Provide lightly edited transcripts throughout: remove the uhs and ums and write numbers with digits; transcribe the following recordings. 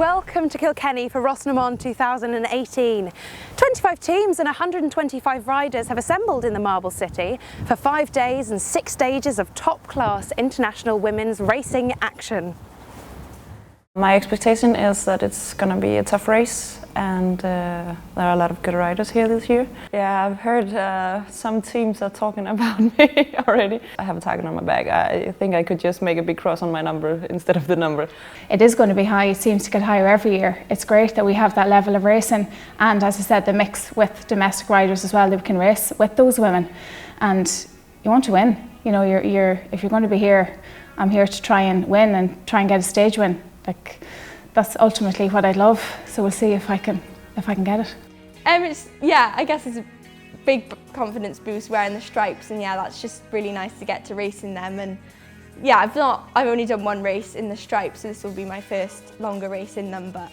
welcome to Kilkenny for Rosnamon 2018. 25 teams and 125 riders have assembled in the Marble City for 5 days and 6 stages of top-class international women's racing action. My expectation is that it's going to be a tough race, and there are a lot of good riders here this year. Yeah, I've heard some teams are talking about me already. I have a target on my back. I think I could just make a big cross on my number instead of the number. It is going to be high. It seems to get higher every year. It's great that we have that level of racing, and as I said, the mix with domestic riders as well, that we can race with those women. And you want to win. You know, if you're going to be here, I'm here to try and win and try and get a stage win. Like, that's ultimately what I'd love. So we'll see if I can get it. I guess it's a big confidence boost wearing the stripes, and yeah, that's just really nice to get to race in them. And yeah, I've only done one race in the stripes, so this will be my first longer race in them. But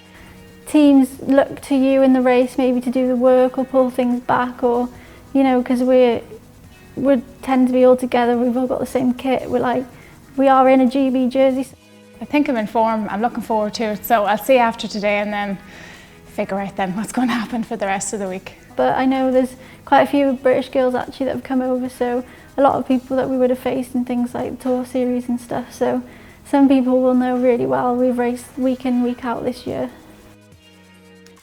teams look to you in the race maybe to do the work or pull things back, or you know, because we tend to be all together. We've all got the same kit. We are in a GB jersey. I think I'm in form. I'm looking forward to it. So I'll see after today and then figure out then what's going to happen for the rest of the week. But I know there's quite a few British girls actually that have come over, so a lot of people that we would have faced in things like the Tour Series and stuff. So some people will know really well. We've raced week in, week out this year.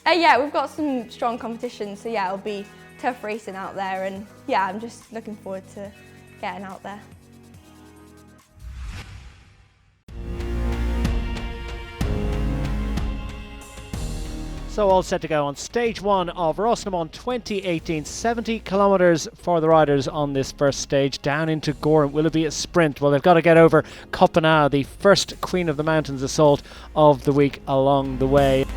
Yeah, we've got some strong competition, so yeah, it'll be tough racing out there, and yeah, I'm just looking forward to getting out there. So all set to go on stage one of Rosnamon 2018. 70 kilometres for the riders on this first stage down into Goran. Will it be a sprint? Well, they've got to get over Copenhagen, the first Queen of the Mountains assault of the week along the way.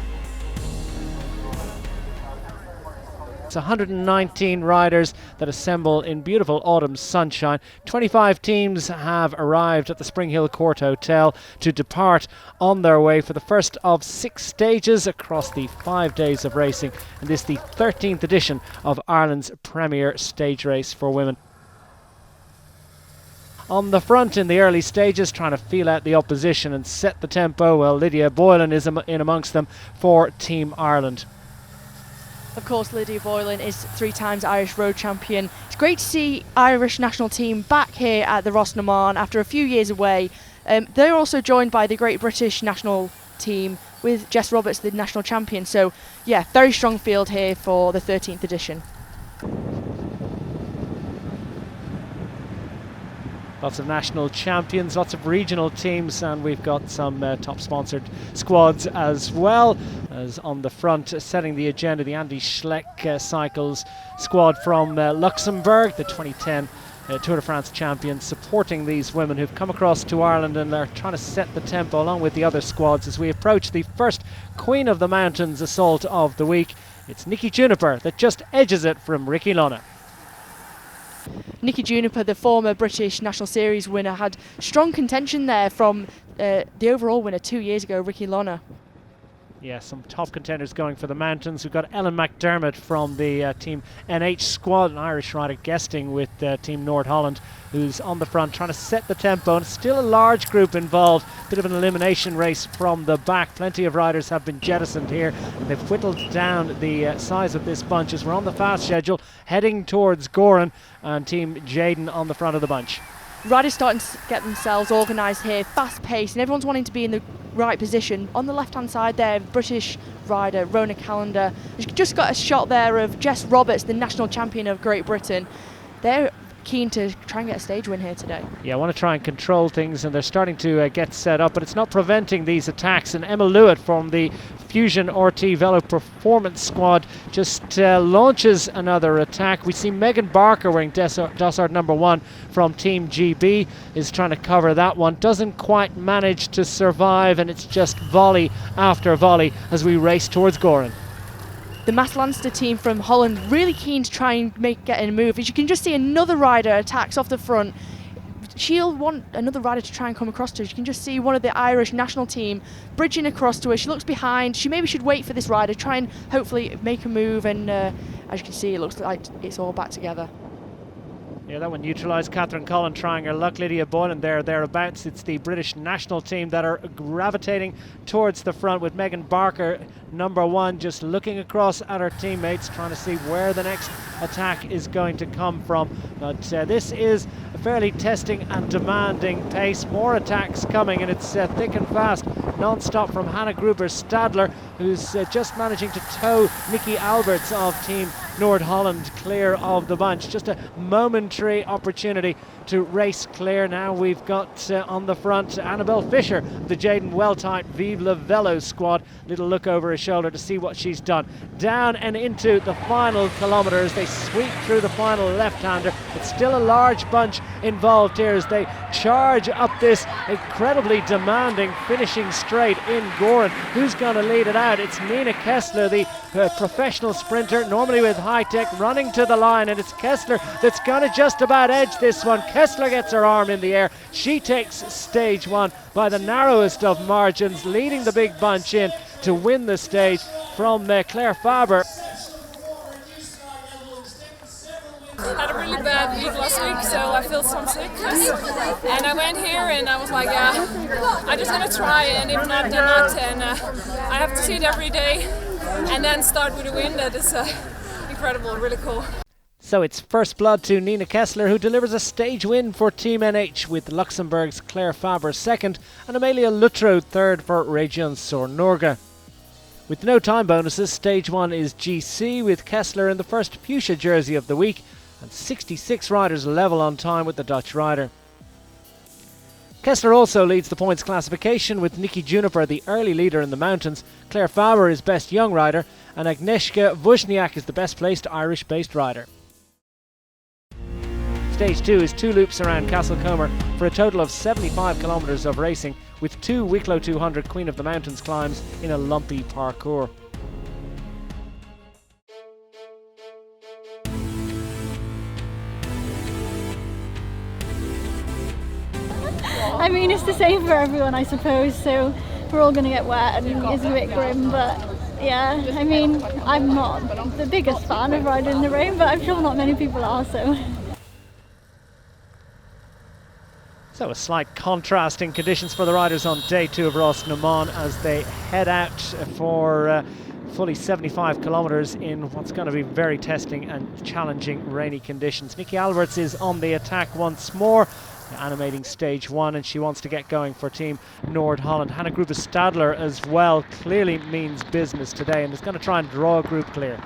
It's 119 riders that assemble in beautiful autumn sunshine. 25 teams have arrived at the Spring Hill Court Hotel to depart on their way for the first of 6 stages across the 5 days of racing. And this is the 13th edition of Ireland's premier stage race for women. On the front in the early stages, trying to feel out the opposition and set the tempo, well, Lydia Boylan is in amongst them for Team Ireland. Of course, Lydia Boylan is 3 times Irish road champion. It's great to see Irish national team back here at the Rosnamon after a few years away. They're also joined by the Great British national team with Jess Roberts, the national champion. So yeah, very strong field here for the 13th edition. Lots of national champions, lots of regional teams, and we've got some top sponsored squads as well. As on the front, setting the agenda, the Andy Schleck Cycles squad from Luxembourg, the 2010 Tour de France champions, supporting these women who've come across to Ireland, and they're trying to set the tempo along with the other squads as we approach the first Queen of the Mountains assault of the week. It's Nikki Juniper that just edges it from Ricky Lonna. Nikki Juniper, the former British National Series winner, had strong contention there from the overall winner 2 years ago, Ricky Lonna. Yeah, some top contenders going for the mountains. We've got Ellen McDermott from the Team NH squad, an Irish rider guesting with Team Nord Holland, who's on the front trying to set the tempo, and still a large group involved. Bit of an elimination race from the back. Plenty of riders have been jettisoned here, and they've whittled down the size of this bunch as we're on the fast schedule heading towards Goran, and Team Jaden on the front of the bunch. Riders starting to get themselves organised here, fast paced, and everyone's wanting to be in the right position. On the left hand side there, British rider Rona Callender. You've just got a shot there of Jess Roberts, the national champion of Great Britain. They're keen to try and get a stage win here today. Yeah, I want to try and control things, and they're starting to get set up, but it's not preventing these attacks. And Emma Lewitt from the Fusion RT Velo Performance squad just launches another attack. We see Megan Barker wearing Dossard number 1 from Team GB is trying to cover that one. Doesn't quite manage to survive, and it's just volley after volley as we race towards Goran. The Maas Lanster team from Holland really keen to try and get in a move. As you can just see, another rider attacks off the front. She'll want another rider to try and come across to her. You can just see one of the Irish national team bridging across to her. She looks behind. She maybe should wait for this rider, try and hopefully make a move, and as you can see, it looks like it's all back together. Yeah, that one neutralised Catherine Cullen trying her luck. Lydia Boylan thereabouts. It's the British national team that are gravitating towards the front with Megan Barker, number 1, just looking across at her teammates, trying to see where the next attack is going to come from. But this is a fairly testing and demanding pace. More attacks coming, and it's thick and fast, non-stop from Hannah Gruber-Stadler, who's just managing to tow Nikki Alberts of Team Nord Holland clear of the bunch. Just a momentary opportunity to race clear. Now we've got on the front Annabelle Fisher, the Jaden Weltite Vive Le Velo squad. Little look over her shoulder to see what she's done. Down and into the final kilometres. They sweep through the final left-hander. It's still a large bunch involved here as they charge up this incredibly demanding finishing straight in Goran. Who's going to lead it out? It's Nina Kessler, the professional sprinter, normally with high tech, running to the line, and it's Kessler that's going to just about edge this one. Kessler gets her arm in the air. She takes stage 1 by the narrowest of margins, leading the big bunch in to win the stage from Claire Faber. Had a really bad week last week, so I felt some sickness. And I went here and I was like, yeah, I'm just gonna try, and if not, then not. And I have to see it every day and then start with a win. That is incredible, really cool. So it's first blood to Nina Kessler, who delivers a stage win for Team NH, with Luxembourg's Claire Faber second and Amelia Luttrell third for Region Sornorga. With no time bonuses, stage 1 is GC, with Kessler in the first fuchsia jersey of the week, and 66 riders level on time with the Dutch rider. Kessler also leads the points classification, with Nikki Juniper the early leader in the mountains. Claire Faber is best young rider, and Agnieszka Wozniak is the best placed Irish-based rider. Stage 2 is 2 loops around Castlecomer for a total of 75 kilometres of racing, with 2 Wicklow 200 Queen of the Mountains climbs in a lumpy parcours. I mean, it's the same for everyone, I suppose, so we're all going to get wet and it's a bit grim, but yeah, I mean, I'm not the biggest fan of riding in the rain, but I'm sure not many people are, so. So a slight contrast in conditions for the riders on day 2 of Ros na Mán as they head out for fully 75 kilometres in what's going to be very testing and challenging rainy conditions. Nikki Alberts is on the attack once more, animating stage 1, and she wants to get going for Team Nord Holland. Hannah Gruber-Stadler as well clearly means business today and is going to try and draw a group clear.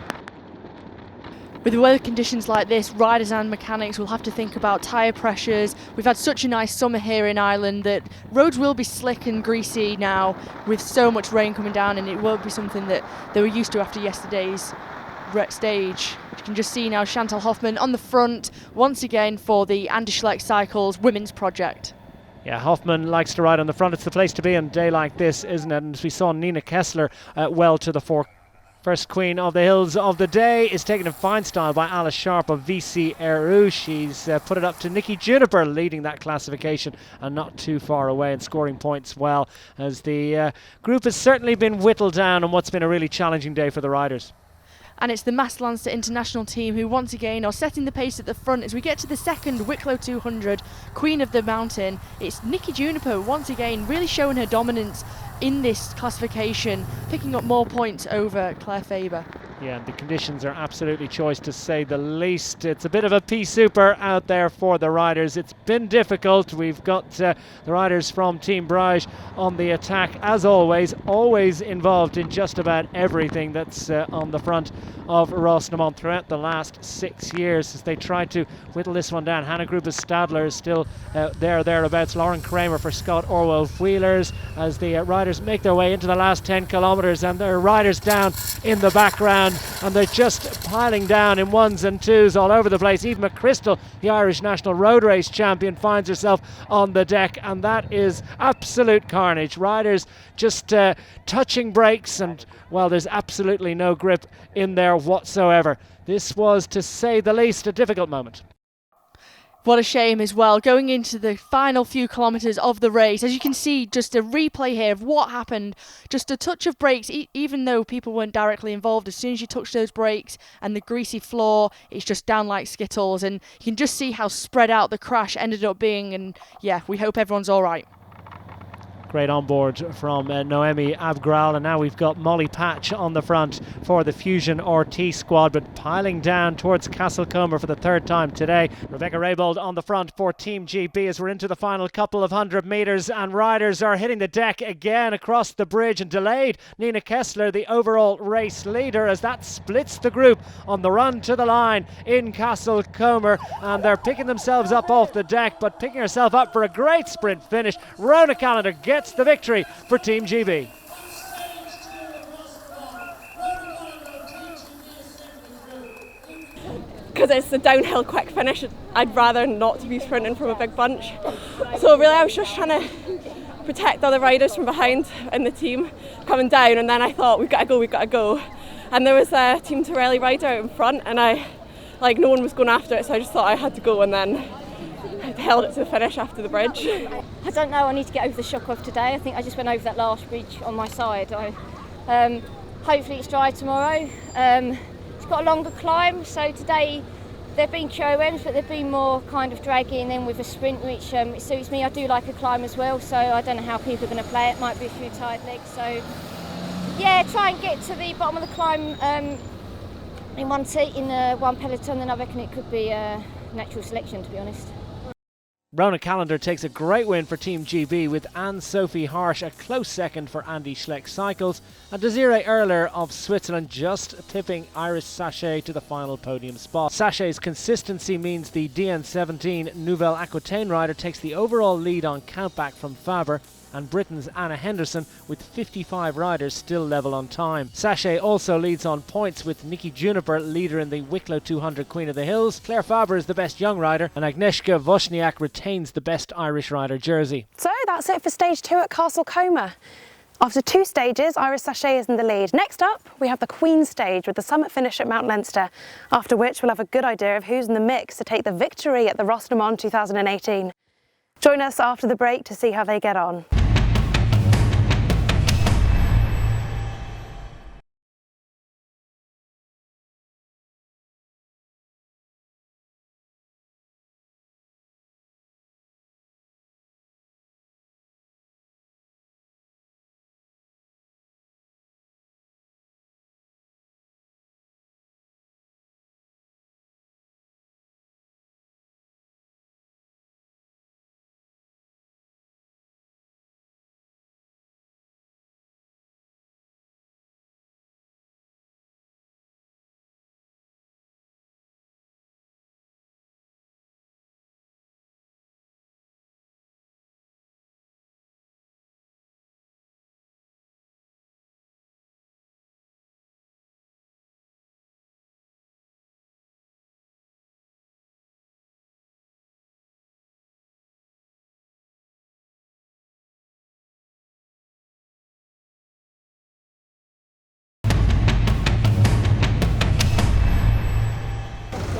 With the weather conditions like this, riders and mechanics will have to think about tyre pressures. We've had such a nice summer here in Ireland that roads will be slick and greasy now with so much rain coming down, and it won't be something that they were used to after yesterday's stage. You can just see now Chantal Hoffman on the front once again for the Andy Schleck Cycles Women's Project. Yeah, Hoffman likes to ride on the front. It's the place to be on a day like this, isn't it? And as we saw Nina Kessler well to the fore. First Queen of the Hills of the day is taken in fine style by Alice Sharp of VC Eru. She's put it up to Nikki Juniper leading that classification and not too far away and scoring points well, as the group has certainly been whittled down on what's been a really challenging day for the riders. And it's the Mass Lancer International team who once again are setting the pace at the front as we get to the second Wicklow 200 Queen of the Mountain. It's Nikki Juniper once again really showing her dominance in this classification, picking up more points over Claire Faber. Yeah, the conditions are absolutely choice to say the least. It's a bit of a pea super out there for the riders. It's been difficult. We've got the riders from Team Brage on the attack as always involved in just about everything that's on the front of Ros na Mán throughout the last 6 years as they tried to whittle this one down. Hannah Gruber-Stadler is still thereabouts. Lauren Kramer for Scott Orwell Wheelers as the riders make their way into the last 10 kilometres, and there are riders down in the background and they're just piling down in ones and twos all over the place. Eve McChrystal, the Irish National Road Race champion, finds herself on the deck, and that is absolute carnage. Riders just touching brakes, and well, there's absolutely no grip in there whatsoever. This was, to say the least, a difficult moment. What a shame as well, going into the final few kilometres of the race. As you can see, just a replay here of what happened. Just a touch of brakes, even though people weren't directly involved. As soon as you touch those brakes and the greasy floor, it's just down like Skittles. And you can just see how spread out the crash ended up being. And yeah, we hope everyone's all right. Great on board from Noemi Abgral, and now we've got Molly Patch on the front for the Fusion RT squad, but piling down towards Castlecomer for the third time today. Rebecca Raybould on the front for Team GB as we're into the final couple of 100 metres, and riders are hitting the deck again across the bridge and delayed. Nina Kessler, the overall race leader, as that splits the group on the run to the line in Castlecomer, and they're picking themselves up off the deck, but picking herself up for a great sprint finish. Rona Callender gets the victory for Team GB. Because it's a downhill quick finish, I'd rather not to be sprinting from a big bunch. So really I was just trying to protect other riders from behind in the team coming down, and then I thought we've got to go. And there was a Team Torelli rider out in front, and no one was going after it, so I just thought I had to go, and then I held it to the finish after the bridge. I don't know, I need to get over the shock of today. I think I just went over that last bridge on my side. Hopefully it's dry tomorrow. It's got a longer climb, so today there've been QOMs, but they've been more kind of dragging in with a sprint, which it suits me. I do like a climb as well, so I don't know how people are going to play it. Might be a few tired legs, so yeah, try and get to the bottom of the climb in one seat in one peloton, and I reckon it could be a natural selection, to be honest. Rona Callender takes a great win for Team GB, with Anne-Sophie Harsh a close second for Andy Schleck Cycles, and Desiree Erler of Switzerland just tipping Iris Sachet to the final podium spot. Sachet's consistency means the DN17 Nouvelle Aquitaine rider takes the overall lead on countback from Faber, and Britain's Anna Henderson with 55 riders still level on time. Sachet also leads on points, with Nikki Juniper leader in the Wicklow 200 Queen of the Hills. Claire Faber is the best young rider, and Agnieszka Wozniak retains the best Irish rider jersey. So that's it for stage 2 at Castlecomer. After 2 stages, Iris Sachet is in the lead. Next up, we have the Queen stage with the summit finish at Mount Leinster, after which we'll have a good idea of who's in the mix to take the victory at the Rosnomon 2018. Join us after the break to see how they get on.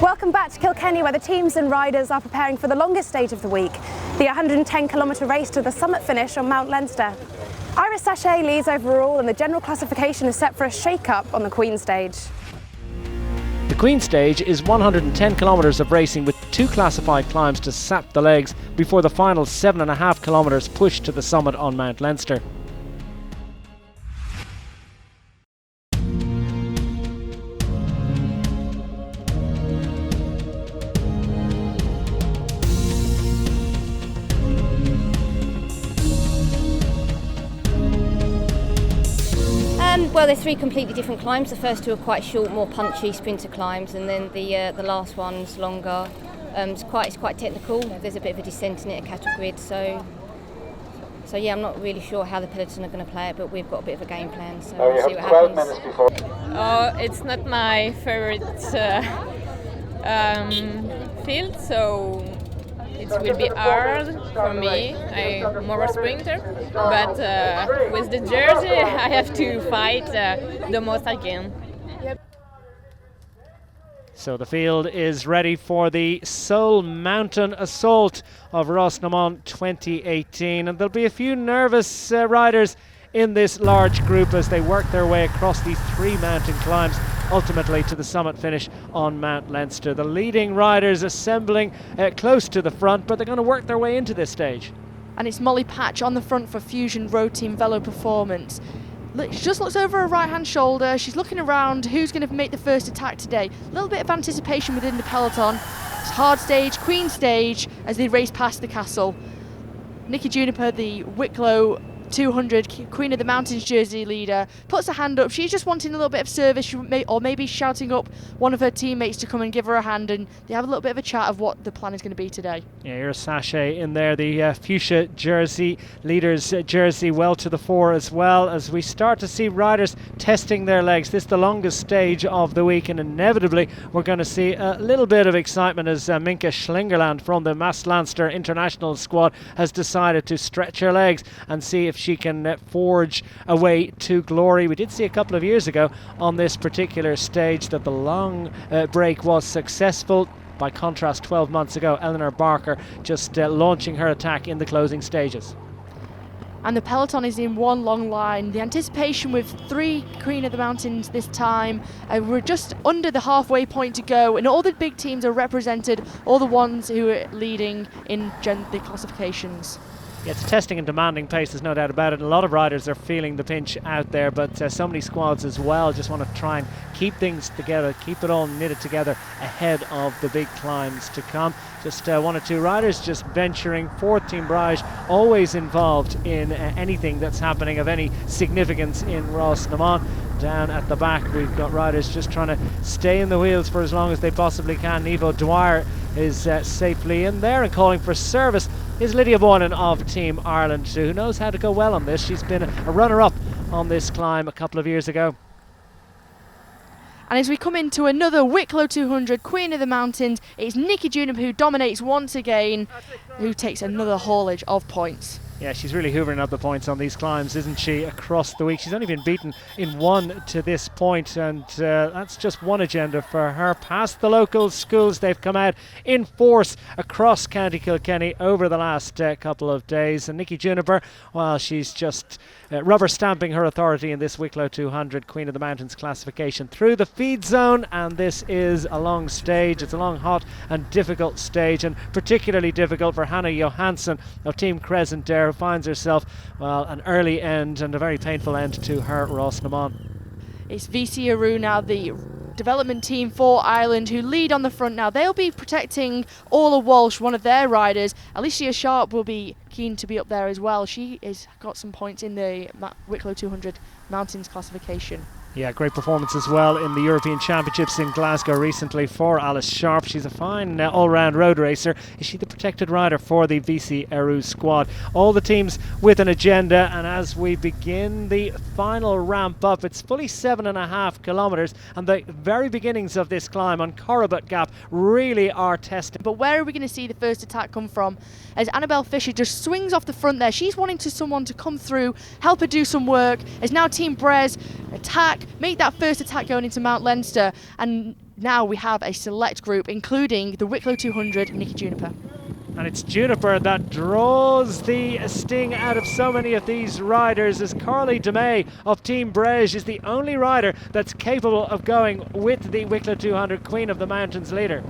Welcome back to Kilkenny, where the teams and riders are preparing for the longest stage of the week, the 110-kilometre race to the summit finish on Mount Leinster. Iris Sachet leads overall, and the general classification is set for a shake-up on the Queen stage. The Queen stage is 110 kilometres of racing, with 2 classified climbs to sap the legs before the final 7.5 kilometres push to the summit on Mount Leinster. Well, they're 3 completely different climbs. The first 2 are quite short, more punchy sprinter climbs, and then the last one's longer. It's quite technical. There's a bit of a descent in it, a cattle grid. So yeah, I'm not really sure how the peloton are going to play it, but we've got a bit of a game plan. So we'll see what happens. Oh, it's not my favorite field, so it will be hard for me. I'm more a sprinter, but with the jersey I have to fight the most I can. So the field is ready for the Sole Mountain Assault of Rosnamon 2018, and there'll be a few nervous riders in this large group as they work their way across these 3 mountain climbs, ultimately to the summit finish on Mount Leinster. The leading riders assembling close to the front, but they're going to work their way into this stage. And it's Molly Patch on the front for Fusion Road Team Velo Performance. She just looks over her right hand shoulder, she's looking around who's going to make the first attack today. A little bit of anticipation within the peloton. It's hard stage, Queen stage, as they race past the castle. Nikki Juniper, the Wicklow 200 Queen of the Mountains jersey leader, puts her hand up. She's just wanting a little bit of service, or maybe shouting up one of her teammates to come and give her a hand, and they have a little bit of a chat of what the plan is going to be today. Yeah, here's Sachet in there, the fuchsia jersey, leader's jersey, well to the fore, as well as we start to see riders testing their legs. This is the longest stage of the week, and inevitably we're going to see a little bit of excitement as Minka Schlingerland from the Maaslanster International squad has decided to stretch her legs and see if she can forge a way to glory. We did see a couple of years ago on this particular stage that the long break was successful. By contrast, 12 months ago, Eleanor Barker just launching her attack in the closing stages. And the peloton is in one long line. The anticipation with 3 Queen of the Mountains this time. We're just under the halfway point to go, and all the big teams are represented, all the ones who are leading in the classifications. Yeah, it's a testing and demanding pace, there's no doubt about it. A lot of riders are feeling the pinch out there, but so many squads as well just want to try and keep things together, keep it all knitted together ahead of the big climbs to come. Just 1 or 2 riders just venturing forth. Team Brage always involved in anything that's happening of any significance in Rosnamon. Down at the back we've got riders just trying to stay in the wheels for as long as they possibly can. Nevo Dwyer is safely in there, and calling for service is Lydia Boylan of Team Ireland, who knows how to go well on this. She's been a runner-up on this climb a couple of years ago. And as we come into another Wicklow 200 Queen of the Mountains, it's Nikki Juniper who dominates once again, who takes another haulage of points. Yeah, she's really hoovering up the points on these climbs, isn't she, across the week. She's only been beaten in 1 to this point, and that's just one agenda for her. Past the local schools, they've come out in force across County Kilkenny over the last couple of days. And Nikki Juniper, well, she's just rubber stamping her authority in this Wicklow 200 Queen of the Mountains classification through the feed zone, and this is a long stage. It's a long, hot and difficult stage, and particularly difficult for Hannah Johansson of Team Crescent Dare, who finds herself, well, an early end and a very painful end to her Rosnamon. It's VC Aru now, the development team for Ireland, who lead on the front now. They'll be protecting Orla Walsh, one of their riders. Alicia Sharp will be keen to be up there as well. She has got some points in the Wicklow 200 Mountains classification. Yeah, great performance as well in the European Championships in Glasgow recently for Alice Sharp. She's a fine all-round road racer. Is she the protected rider for the VC Eru squad? All the teams with an agenda, and as we begin the final ramp up, it's fully 7.5 kilometres, and the very beginnings of this climb on Corribut Gap really are testing. But where are we going to see the first attack come from? As Annabelle Fisher just swings off the front there, she's wanting someone to come through, help her do some work. As now Team Brez attack, make that first attack going into Mount Leinster, and now we have a select group including the Wicklow 200 Nikki Juniper. And it's Juniper that draws the sting out of so many of these riders, as Carly DeMay of Team Brege is the only rider that's capable of going with the Wicklow 200 Queen of the Mountains leader.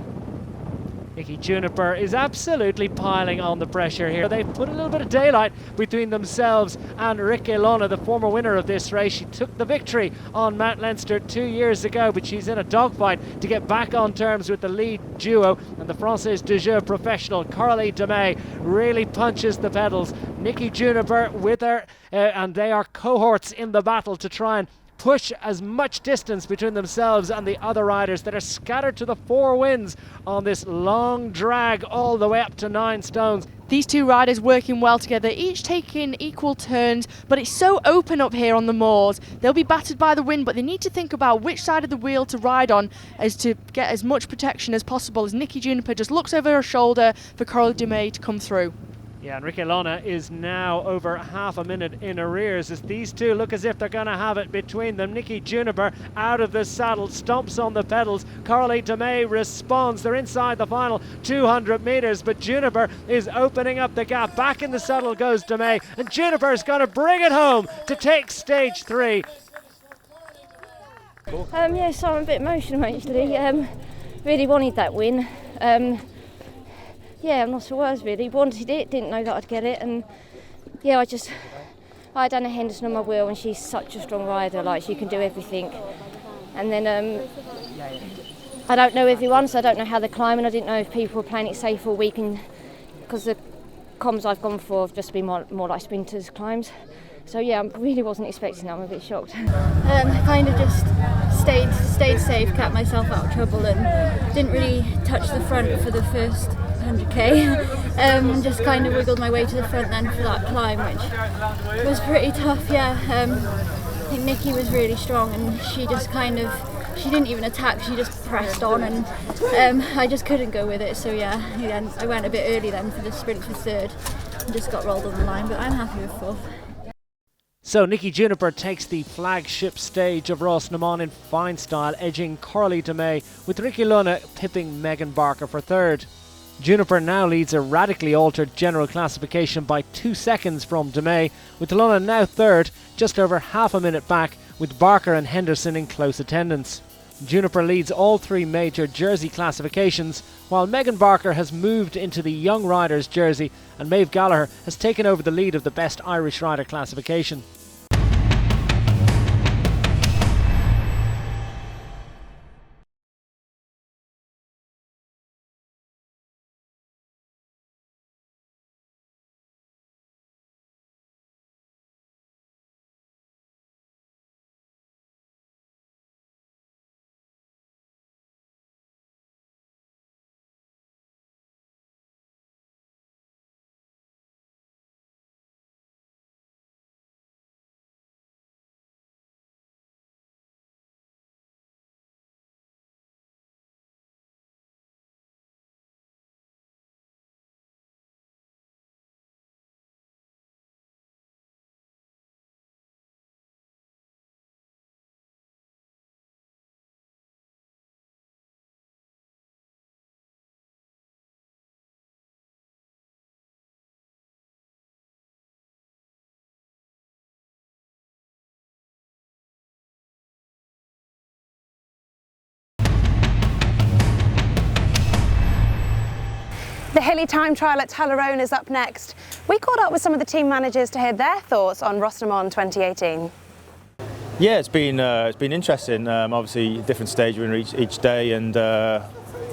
Nikki Juniper is absolutely piling on the pressure here. They've put a little bit of daylight between themselves and Rick Ilona, the former winner of this race. She took the victory on Mount Leinster 2 years ago, but she's in a dogfight to get back on terms with the lead duo, and the Française de Jeu professional Carly DeMay really punches the pedals. Nikki Juniper with her, and they are cohorts in the battle to try and push as much distance between themselves and the other riders that are scattered to the 4 winds on this long drag all the way up to 9 stones. These two riders working well together, each taking equal turns, but it's so open up here on the moors. They'll be battered by the wind, but they need to think about which side of the wheel to ride on as to get as much protection as possible, as Nikki Juniper just looks over her shoulder for Carly DeMay to come through. Yeah, and Ricky Lona is now over half a minute in arrears as these two look as if they're going to have it between them. Nikki Juniper out of the saddle, stomps on the pedals. Coralie DeMay responds. They're inside the final 200 metres, but Juniper is opening up the gap. Back in the saddle goes DeMay, and Juniper's going to bring it home to take stage 3. Yeah, so I'm a bit emotional actually. Really wanted that win. Yeah, I'm not sure words really. Wanted it, didn't know that I'd get it, and yeah, I had Anna Henderson on my wheel, and she's such a strong rider. Like, she can do everything. And then I don't know everyone, so I don't know how they're climbing. I didn't know if people were playing it safe all week, and because the comms I've gone for have just been more like sprinters climbs. So yeah, I really wasn't expecting that. I'm a bit shocked. I kind of just stayed safe, kept myself out of trouble, and didn't really touch the front for the first 100k, and just kind of wiggled my way to the front then for that climb, which was pretty tough. Yeah, I think Nikki was really strong, and she didn't even attack, she just pressed on, and I just couldn't go with it. So yeah, I went a bit early then for the sprint for third and just got rolled on the line, but I'm happy with fourth. So Nikki Juniper takes the flagship stage of Rosnamon in fine style, edging Coralie DeMay, with Ricky Luna pipping Megan Barker for third. Juniper now leads a radically altered general classification by 2 seconds from DeMay, with Luna now third, just over half a minute back, with Barker and Henderson in close attendance. Juniper leads all 3 major jersey classifications, while Megan Barker has moved into the Young Riders jersey, and Maeve Gallagher has taken over the lead of the Best Irish Rider classification. The hilly time trial at Tullaroan is up next. We caught up with some of the team managers to hear their thoughts on Rosnamon 2018. Yeah, it's been interesting. Obviously, different stage winner each day, and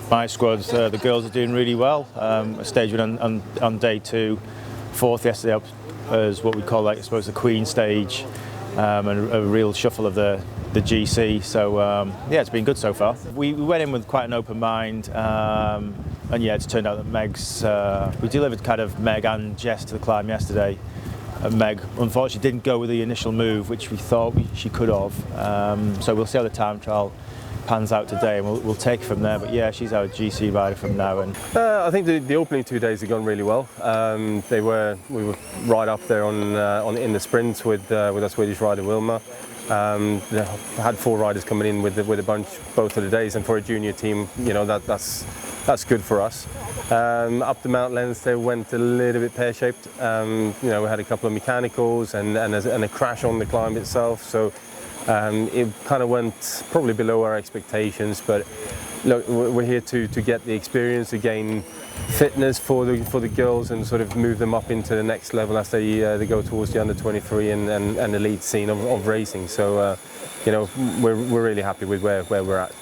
my squad, the girls are doing really well. A stage winner on day 2, fourth yesterday up as what we call, like, I suppose, the Queen stage, and a real shuffle of the GC. So yeah, it's been good so far. We went in with quite an open mind. And yeah, it's turned out that Meg's, we delivered kind of Meg and Jess to the climb yesterday. And Meg, unfortunately, didn't go with the initial move, which we thought she could have. So we'll see how the time trial pans out today, and we'll take it from there. But yeah, she's our GC rider from now. And I think the opening 2 days have gone really well. We were right up there in the sprints with our Swedish rider Wilma. Had 4 riders coming in with a bunch both of the days, and for a junior team, you know, that's good for us. Up the Mount Leinster went a little bit pear-shaped. You know, we had a couple of mechanicals and a crash on the climb itself, so it kind of went probably below our expectations. But look, we're here to get the experience, to gain fitness for the girls, and sort of move them up into the next level as they go towards the under 23 and the lead scene of racing. So you know, we're really happy with where we're at.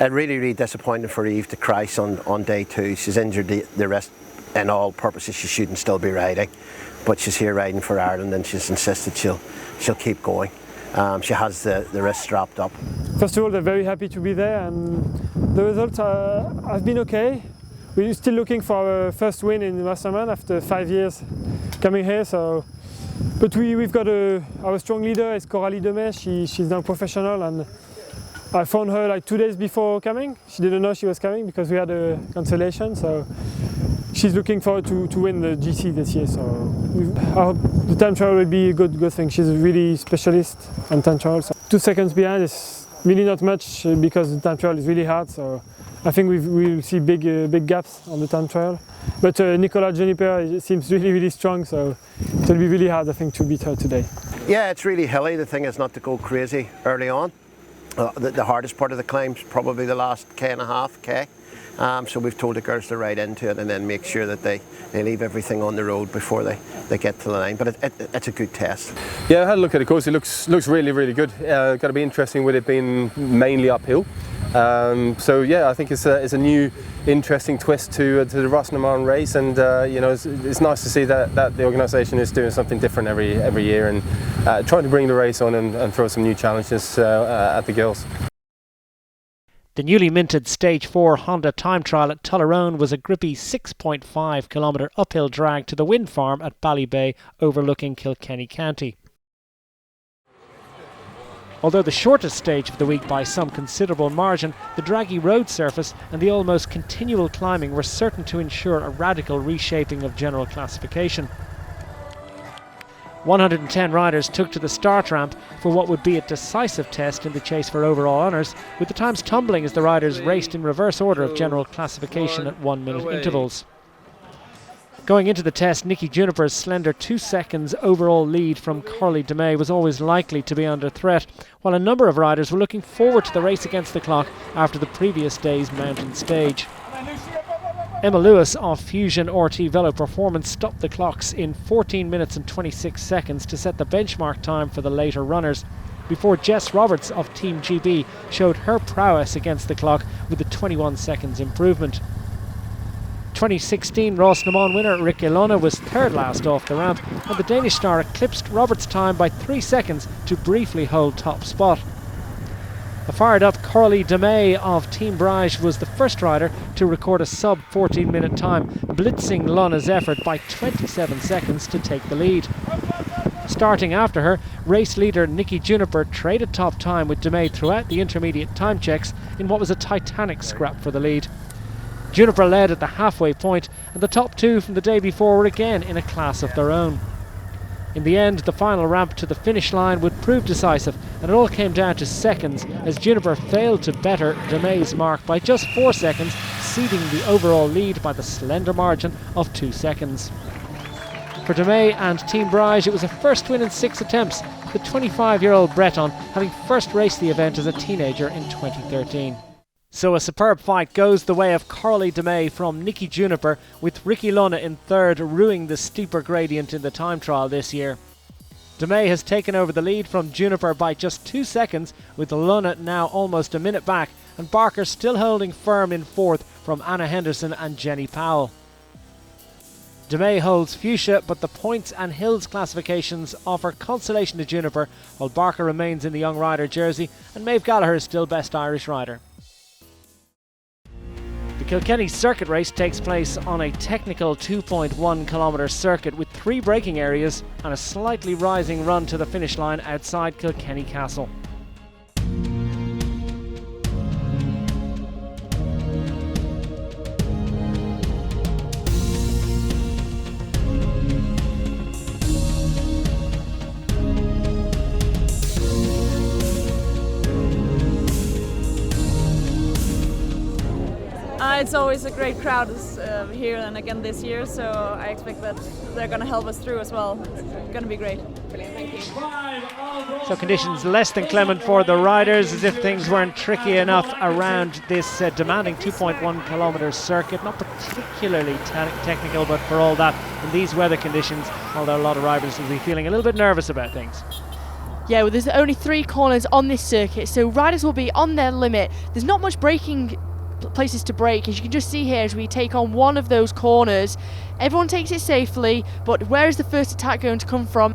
Really disappointing for Eve to crash on day 2. She's injured the wrist. In all purposes, she shouldn't still be riding, but she's here riding for Ireland, and she's insisted she'll keep going. She has the wrist strapped up. First of all, they're very happy to be there, and the results have been okay. We're still looking for our first win in Rosnamon after 5 years coming here. So, but we've got our strong leader is Coralie DeMay. She's now professional, and I found her like 2 days before coming. She didn't know she was coming because we had a cancellation. So she's looking forward to win the GC this year. So I hope the time trial will be a good thing. She's a really specialist on time trial. So 2 seconds behind is really not much because the time trial is really hard. So I think we'll see big gaps on the time trial. But Nicola Juniper seems really strong. So it'll be really hard, I think, to beat her today. Yeah, it's really hilly. The thing is not to go crazy early on. The hardest part of the climb is probably the last K.5 K. So we've told the girls to ride into it and then make sure that they leave everything on the road before they get to the line. But it's a good test. Yeah, I had a look at the course. It looks really good. Got to be interesting with it being mainly uphill. So yeah, I think it's a new, interesting twist to the Rosnaman race, and you know, it's nice to see that the organisation is doing something different every year and trying to bring the race on and throw some new challenges at the girls. The newly minted Stage 4 Honda time trial at Tullaroan was a grippy 6.5 kilometre uphill drag to the wind farm at Ballybay overlooking Kilkenny County. Although the shortest stage of the week by some considerable margin, the draggy road surface and the almost continual climbing were certain to ensure a radical reshaping of general classification. 110 riders took to the start ramp for what would be a decisive test in the chase for overall honours, with the times tumbling as the riders raced in reverse order of general classification at 1 minute intervals. Going into the test, Nikki Juniper's slender 2 seconds overall lead from Corley DeMay was always likely to be under threat, while a number of riders were looking forward to the race against the clock after the previous day's mountain stage. Emma Lewis of Fusion RT Velo Performance stopped the clocks in 14 minutes and 26 seconds to set the benchmark time for the later runners, before Jess Roberts of Team GB showed her prowess against the clock with a 21 seconds improvement. 2016 Rosnaman winner Rick Ilona was third last off the ramp, and the Danish star eclipsed Roberts' time by 3 seconds to briefly hold top spot. A fired up Corley DeMay of Team Brage was the first rider to record a sub 14 minute time, blitzing Lona's effort by 27 seconds to take the lead. Starting after her, race leader Nikki Juniper traded top time with DeMay throughout the intermediate time checks in what was a titanic scrap for the lead. Juniper led at the halfway point, and the top two from the day before were again in a class of their own. In the end, the final ramp to the finish line would prove decisive, and it all came down to seconds as Juniper failed to better DeMay's mark by just 4 seconds, ceding the overall lead by the slender margin of 2 seconds. For DeMay and Team Brage, it was a first win in 6 attempts, the 25-year-old Breton having first raced the event as a teenager in 2013. So a superb fight goes the way of Corley DeMay from Nikki Juniper, with Ricky Luna in third, ruining the steeper gradient in the time trial this year. DeMay has taken over the lead from Juniper by just 2 seconds, with Luna now almost a minute back, and Barker still holding firm in fourth from Anna Henderson and Jenny Powell. DeMay holds fuchsia, but the points and hills classifications offer consolation to Juniper, while Barker remains in the young rider jersey, and Maeve Gallagher is still best Irish rider. The Kilkenny circuit race takes place on a technical 2.1 kilometre circuit with 3 braking areas and a slightly rising run to the finish line outside Kilkenny Castle. It's always a great crowd here and again this year, so I expect that they're going to help us through as well. It's going to be great. Brilliant, thank you. So conditions less than clement for the riders, as if things weren't tricky enough around this demanding 2.1 kilometre circuit. Not particularly technical, but for all that, in these weather conditions, although a lot of riders will be feeling a little bit nervous about things. Yeah, well, there's only 3 corners on this circuit, so riders will be on their limit. There's not much braking places to brake, as you can just see here as we take on one of those corners. Everyone takes it safely, but where is the first attack going to come from?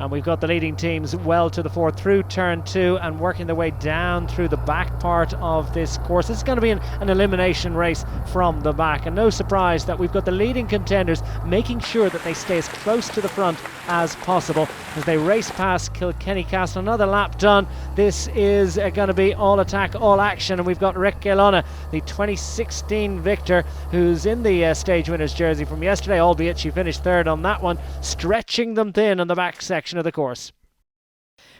And we've got the leading teams well to the fore through turn 2 and working their way down through the back part of this course. It's going to be an elimination race from the back, and no surprise that we've got the leading contenders making sure that they stay as close to the front as possible as they race past Kilkenny Castle. Another lap done. This is going to be all attack, all action, and we've got Rick Gilona, the 2016 victor, who's in the stage winner's jersey from yesterday, albeit she finished third on that one, stretching them thin on the back section of the course.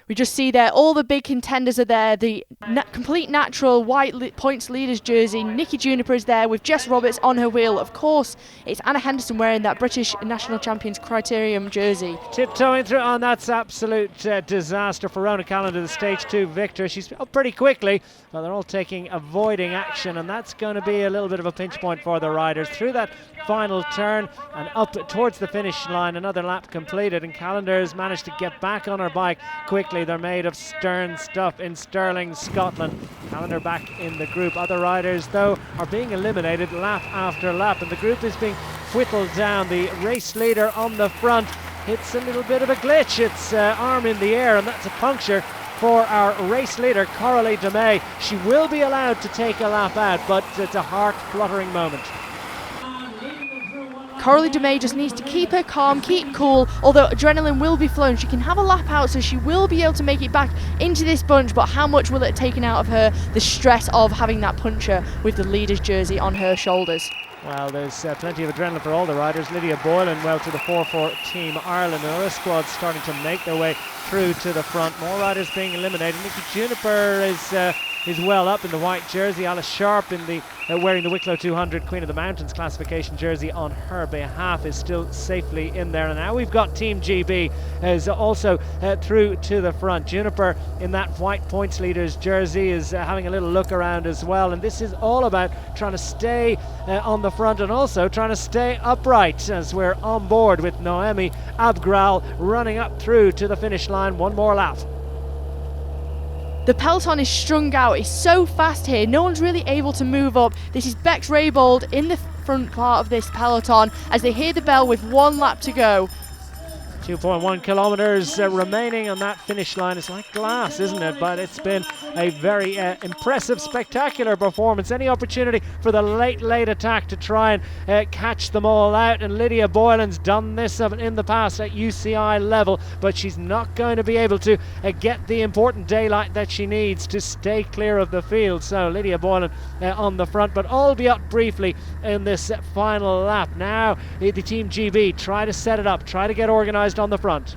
We just see there all the big contenders are there. The complete natural white points leaders jersey. Nikki Juniper is there with Jess Roberts on her wheel. Of course, it's Anna Henderson wearing that British National Champions Criterium jersey. Tiptoeing through, and that's absolute disaster for Rona Callender, the stage 2 victor. She's up pretty quickly. Well, they're all avoiding action, and that's going to be a little bit of a pinch point for the riders. Through that final turn and up towards the finish line, another lap completed, and Callender's managed to get back on her bike quickly. They're made of stern stuff in Stirling, Scotland. Callender back in the group. Other riders, though, are being eliminated lap after lap, and the group is being whittled down. The race leader on the front hits a little bit of a glitch. It's arm in the air, and that's a puncture for our race leader, Coralie DeMay. She will be allowed to take a lap out, but it's a heart-fluttering moment. Coralie DeMay just needs to keep her calm, keep cool, although adrenaline will be flowing. She can have a lap out, so she will be able to make it back into this bunch, but how much will it taken out of her, the stress of having that puncher with the leader's jersey on her shoulders? Well, there's plenty of adrenaline for all the riders. Lydia Boylan well to the fore for Team Ireland. Another squad starting to make their way through to the front. More riders being eliminated. Nikki Juniper is well up in the white jersey. Alice Sharp in the wearing the Wicklow 200 Queen of the Mountains classification jersey on her behalf is still safely in there. And now we've got Team GB is also through to the front. Juniper in that white points leaders jersey is having a little look around as well, and this is all about trying to stay on the front and also trying to stay upright as we're on board with Noemi Abgral running up through to the finish line. One more lap. The peloton is strung out. It's so fast here. No one's really able to move up. This is Bex Raybould in the front part of this peloton as they hear the bell with one lap to go. 2.1 kilometres remaining on that finish line. It's like glass, isn't it? But it's been a very impressive, spectacular performance. Any opportunity for the late attack to try and catch them all out. And Lydia Boylan's done this in the past at UCI level, but she's not going to be able to get the important daylight that she needs to stay clear of the field. So Lydia Boylan on the front, but albeit briefly in this final lap. Now the Team GB try to set it up, try to get organised on the front.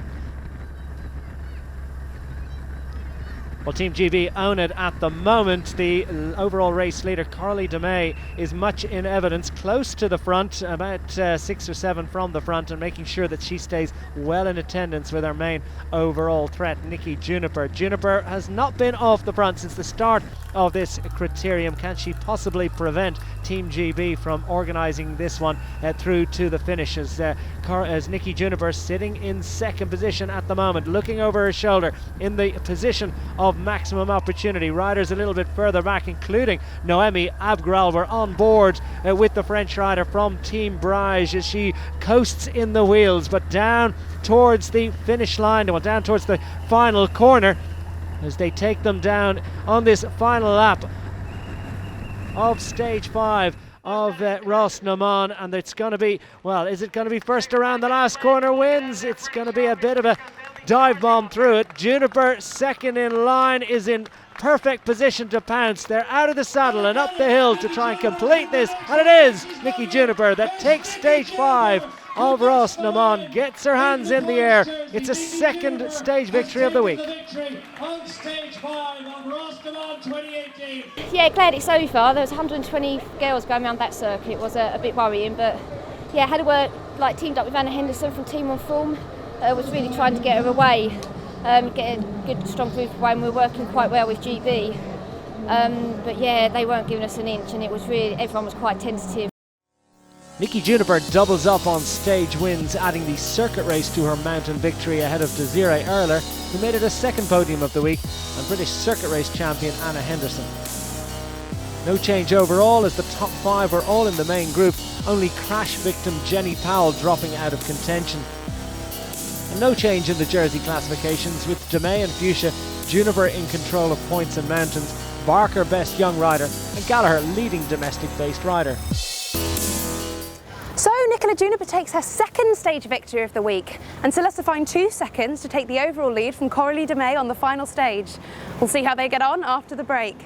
Well, Team GB own it at the moment. The overall race leader, Coralie DeMay, is much in evidence, close to the front, about 6 or 7 from the front, and making sure that she stays well in attendance with our main overall threat, Nikki Juniper. Juniper has not been off the front since the start of this criterium. Can she possibly prevent Team GB from organising this one through to the finish? As Nikki Juniper sitting in second position at the moment, looking over her shoulder in the position of maximum opportunity. Riders a little bit further back, including Noemi Abgral, were on board with the French rider from Team Brage as she coasts in the wheels, but down towards the finish line, well, down towards the final corner as they take them down on this final lap of stage 5 of Rosnaman. And it's going to be, well, is it going to be first around the last corner wins? It's going to be a bit of a dive bomb through it. Juniper second in line is in perfect position to pounce. They're out of the saddle and up the hill to try and complete this, and it is Nikki Juniper that takes stage 5 of Rosnaman, gets her hands in the air. It's a second stage victory of the week. Yeah, glad it's over. There was 120 girls going around that circuit. It was a bit worrying, but yeah, had to work, teamed up with Anna Henderson from Team On Form. Was really trying to get her away, get a good strong group away, and we were working quite well with GB. But yeah, they weren't giving us an inch, and it was really, everyone was quite tentative. Nikki Juniper doubles up on stage wins, adding the circuit race to her mountain victory ahead of Desiree Erler, who made it a second podium of the week, and British circuit race champion Anna Henderson. No change overall as the top 5 were all in the main group, only crash victim Jenny Powell dropping out of contention. And no change in the jersey classifications, with DeMay and Fuchsia Juniper in control of points and mountains, Barker best young rider and Gallagher leading domestic-based rider. So Nicola Juniper takes her second stage victory of the week and solidifying 2 seconds to take the overall lead from Coralie DeMay on the final stage. We'll see how they get on after the break.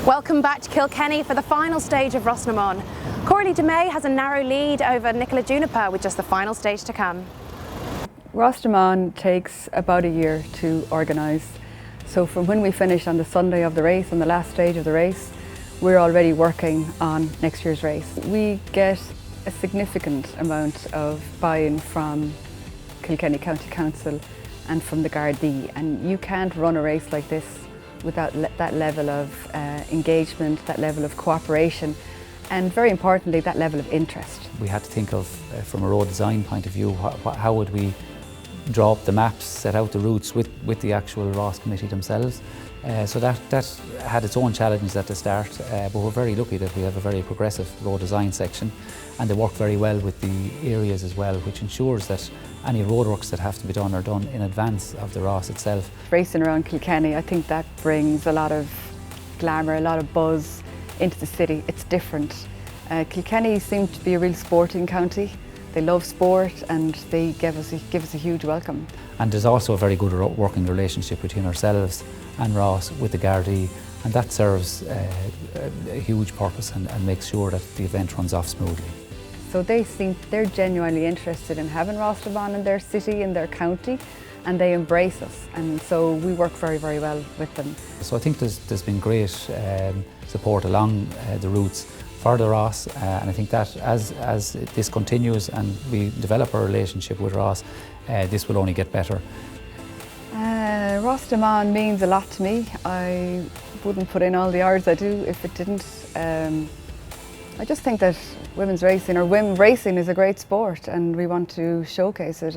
Welcome back to Kilkenny for the final stage of Rosnamon. Coralie DeMay has a narrow lead over Nicola Juniper with just the final stage to come. Rosnamon takes about a year to organise. So from when we finish on the Sunday of the race, on the last stage of the race, we're already working on next year's race. We get a significant amount of buy-in from Kilkenny County Council and from the Gardaí, and you can't run a race like this without that level of engagement, that level of cooperation, and very importantly, that level of interest. We had to think of, from a road design point of view, how would we draw up the maps, set out the routes with the actual Ross committee themselves. So that had its own challenges at the start, but we're very lucky that we have a very progressive road design section, and they work very well with the areas as well, which ensures that any roadworks that have to be done are done in advance of the Ross itself. Racing around Kilkenny, I think that brings a lot of glamour, a lot of buzz into the city. It's different. Kilkenny seems to be a real sporting county. They love sport and they give us a huge welcome. And there's also a very good working relationship between ourselves and Ross with the Gardaí, and that serves a huge purpose and makes sure that the event runs off smoothly. So they're genuinely interested in having Rosnamon in their city, in their county, and they embrace us, and so we work very, very well with them. So I think there's been great support along the routes for the Ross, and I think that as this continues and we develop our relationship with Ross, this will only get better. Rosnamon means a lot to me. I wouldn't put in all the hours I do if it didn't. I just think that women's racing, or women racing, is a great sport, and we want to showcase it.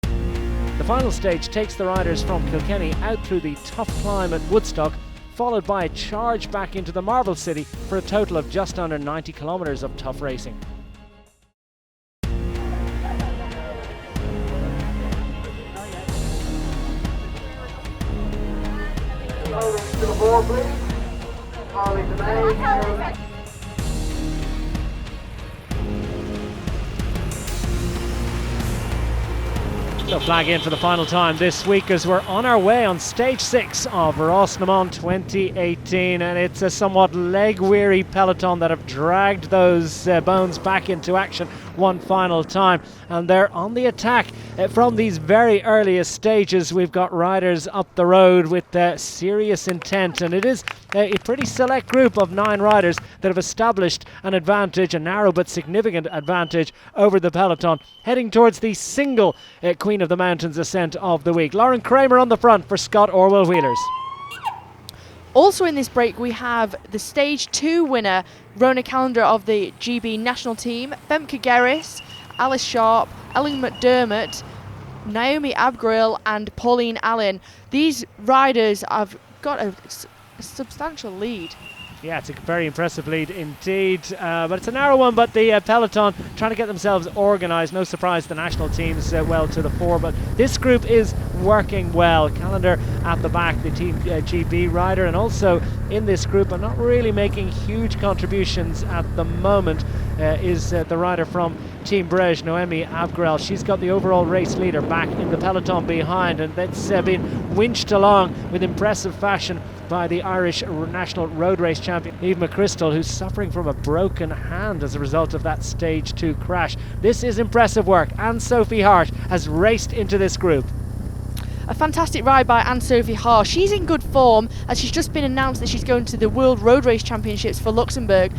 The final stage takes the riders from Kilkenny out through the tough climb at Woodstock, followed by a charge back into the Marble City for a total of just under 90 kilometres of tough racing. To the ball, please. Coralie DeMay. The flag in for the final time this week as we're on our way on stage 6 of Rosnamon 2018, and it's a somewhat leg-weary peloton that have dragged those bones back into action one final time, and they're on the attack from these very earliest stages. We've got riders up the road with serious intent, and it is a pretty select group of 9 riders that have established an advantage, a narrow but significant advantage over the peloton, heading towards the single Queen of the Mountains ascent of the week. Lauren Kramer on the front for Scott Orwell Wheelers. Also in this break we have the stage 2 winner, Rona Callender of the GB national team, Femke Gerris, Alice Sharp, Ellen McDermott, Naomi Abgrill and Pauline Allen. These riders have got a substantial lead. Yeah, it's a very impressive lead indeed, but it's a narrow one. But the peloton trying to get themselves organised. No surprise the national teams well to the fore, but this group is working well. Calendar at the back, the Team GB rider, and also in this group, and not really making huge contributions at the moment, is the rider from Team Brej, Noemi Abgrel. She's got the overall race leader back in the peloton behind, and that's been winched along with impressive fashion by the Irish National Road Race champion Eve McChrystal, who's suffering from a broken hand as a result of that stage 2 crash. This is impressive work. Anne-Sophie Hart has raced into this group. A fantastic ride by Anne-Sophie Hart. She's in good form as she's just been announced that she's going to the World Road Race Championships for Luxembourg.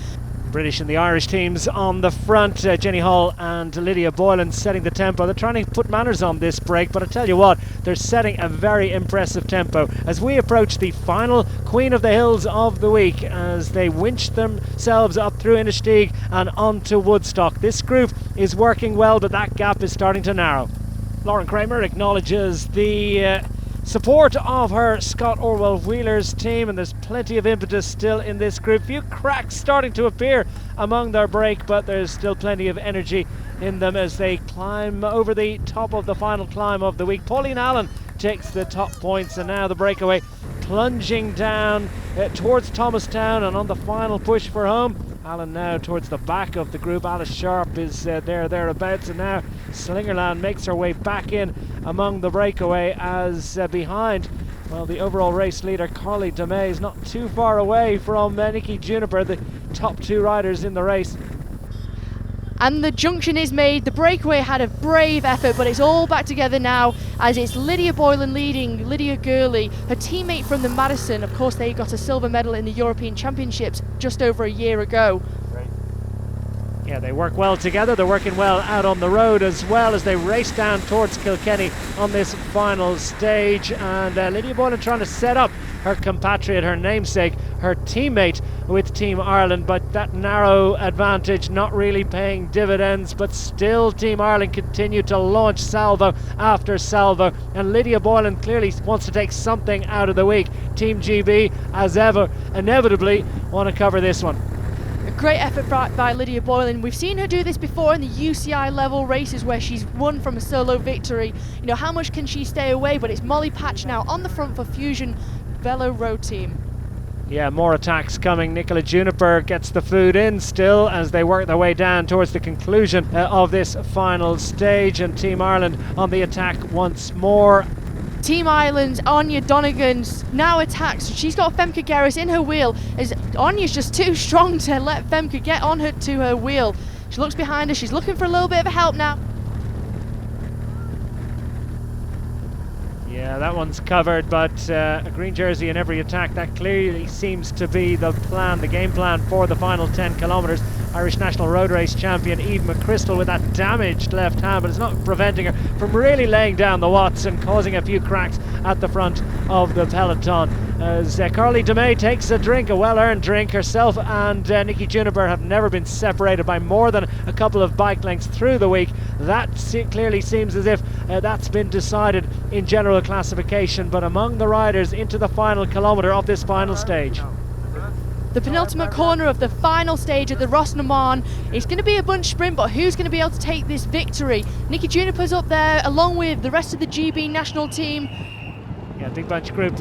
British and the Irish teams on the front, Jenny Hall and Lydia Boylan setting the tempo. They're trying to put manners on this break, but I tell you what, they're setting a very impressive tempo as we approach the final Queen of the Hills of the week, as they winch themselves up through Inistioge and onto Woodstock. This group is working well, but that gap is starting to narrow. Lauren Kramer acknowledges the support of her Scott Orwell Wheelers team, and there's plenty of impetus still in this group. Few cracks starting to appear among their break, but there's still plenty of energy in them as they climb over the top of the final climb of the week. Pauline Allen takes the top points, and now the breakaway plunging down towards Thomastown, and on the final push for home, Allen now towards the back of the group. Alice Sharp is thereabouts, and now Slingerland makes her way back in among the breakaway as behind, well, the overall race leader Carly DeMay is not too far away from Nikki Juniper, the top 2 riders in the race. And the junction is made. The breakaway had a brave effort, but it's all back together now as it's Lydia Boylan leading, Lydia Gurley, her teammate from the Madison. Of course, they got a silver medal in the European Championships just over a year ago. Yeah, they work well together. They're working well out on the road as well as they race down towards Kilkenny on this final stage. And Lydia Boylan trying to set up her compatriot, her namesake, her teammate with Team Ireland, but that narrow advantage not really paying dividends, but still Team Ireland continue to launch salvo after salvo, and Lydia Boylan clearly wants to take something out of the week. Team GB, as ever, inevitably want to cover this one. A great effort by Lydia Boylan. We've seen her do this before in the UCI level races where she's won from a solo victory. You know, how much can she stay away? But it's Molly Patch now on the front for Fusion Velo Road Team. Yeah, more attacks coming. Nicola Juniper gets the food in still as they work their way down towards the conclusion of this final stage, and Team Ireland on the attack once more. Team Ireland's Anya Donegan's now attacks. She's got Femke Gerris in her wheel as Anya's just too strong to let Femke get on her to her wheel. She looks behind her, she's looking for a little bit of help now. Yeah, that one's covered, but a green jersey in every attack, that clearly seems to be the plan, the game plan for the final 10 kilometres. Irish National Road Race champion Eve McChrystal with that damaged left hand, but it's not preventing her from really laying down the watts and causing a few cracks at the front of the peloton. As Carly DeMay takes a drink, a well-earned drink. Herself and Nikki Juniper have never been separated by more than a couple of bike lengths through the week. That clearly seems as if that's been decided in general classification, but among the riders into the final kilometre of this final stage. The penultimate corner of the final stage of the Rosnaman. It's going to be a bunch sprint, but who's going to be able to take this victory? Nikki Juniper's up there along with the rest of the GB national team. Yeah, big bunch group,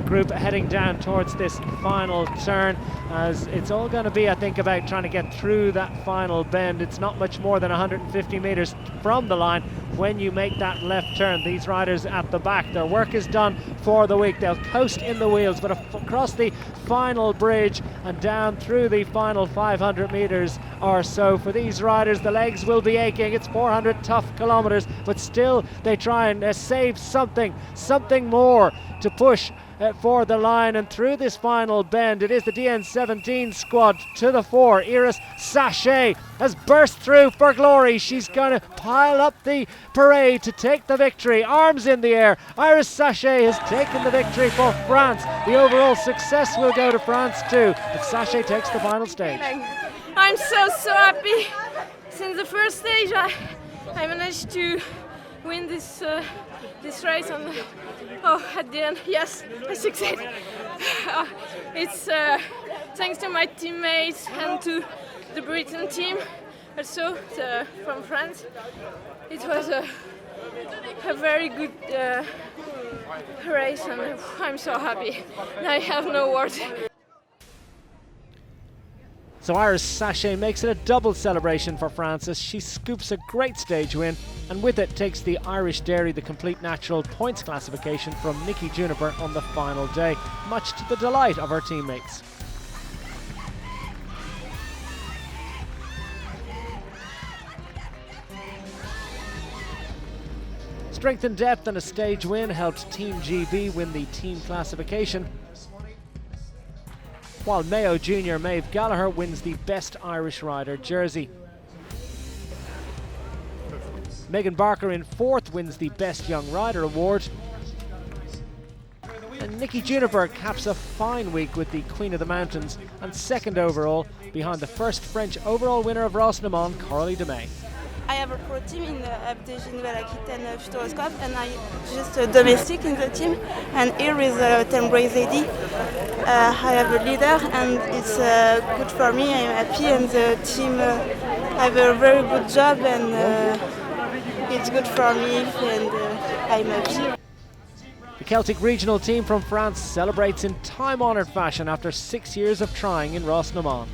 group heading down towards this final turn, as it's all going to be, I think, about trying to get through that final bend. It's not much more than 150 metres from the line when you make that left turn. These riders at the back, their work is done for the week. They'll coast in the wheels, but across the final bridge and down through the final 500 metres or so for these riders, the legs will be aching. It's 400 tough kilometres, but still they try and save something more to push for the line, and through this final bend it is the DN17 squad to the fore. Iris Sachet has burst through for glory. She's going to pile up the parade to take the victory, arms in the air. Iris Sachet has taken the victory for France. The overall success will go to France too, but Sachet takes the final stage. I'm so happy. Since the first stage I managed to win this race, and at the end, yes, I succeeded. It's thanks to my teammates and to the Britain team, also from France. It was a very good race, and I'm so happy. I have no words. So Iris Sachet makes it a double celebration for France as she scoops a great stage win, and with it takes the Irish Dairy the complete natural points classification from Nikki Juniper on the final day, much to the delight of her teammates. Strength and depth and a stage win helped Team GB win the team classification, while Mayo junior Maeve Gallagher wins the Best Irish Rider jersey. Megan Barker in 4th wins the Best Young Rider award. And Nikki Juniper caps a fine week with the Queen of the Mountains and 2nd overall behind the first French overall winner of Rosnemont, Coralie de May. I have a pro team in the FDG and Futuroscope, and I just domestic in the team. And here is Team Brace AD. I have a leader, and it's good for me. I'm happy, and the team have a very good job, and it's good for me, and I'm happy. The Celtic regional team from France celebrates in time-honoured fashion after 6 years of trying in Rosnemont.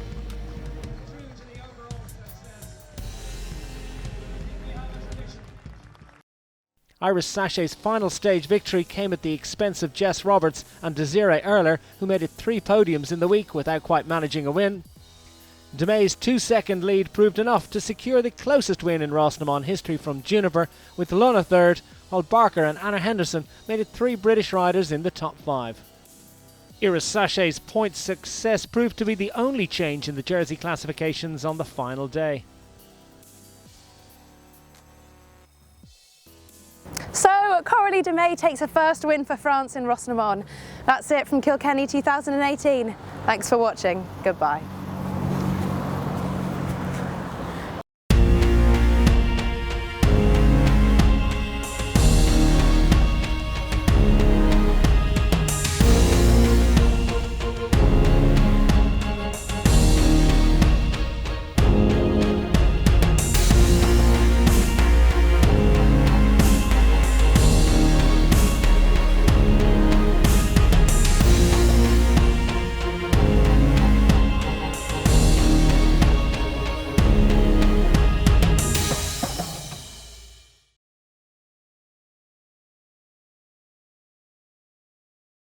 Iris Sachet's final stage victory came at the expense of Jess Roberts and Desiree Erler, who made it 3 podiums in the week without quite managing a win. De May's 2-second lead proved enough to secure the closest win in Rosnemont history from Juniper, with Luna 3rd, while Barker and Anna Henderson made it 3 British riders in the top 5. Iris Sachet's point success proved to be the only change in the jersey classifications on the final day. So Coralie de May takes her first win for France in Rosnemont. That's it from Kilkenny 2018. Thanks for watching. Goodbye.